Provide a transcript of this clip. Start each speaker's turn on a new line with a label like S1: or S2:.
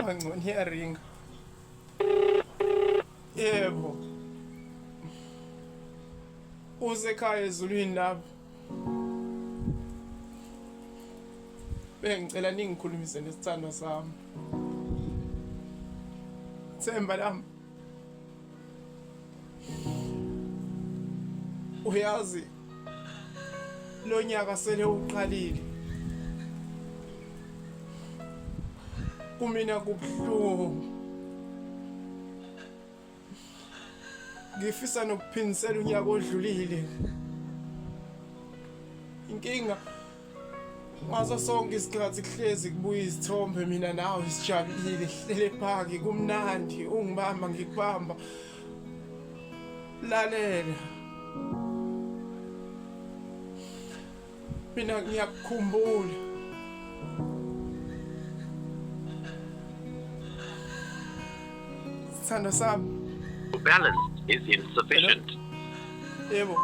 S1: Ngcono iyaringa. Yebo. Usekhaya ezulwini lapho. Bengicela ningikhulumise nesithando sami. Themba lami. Uyazi lo nyaka sele uqalile. Kumina kubuhlungu. Ngifisa nokuphindisela unyaka odlulile. Inkinga ngaso sonke isikhathi kuhlezi kubuya izithombe mina nawe sijabulile sihlele phaki kumnandi ungibamba ngikubamba. Lalela. Mina ngiyakukhumbula. Sithando sami.
S2: Balance is insufficient.
S1: Yebo.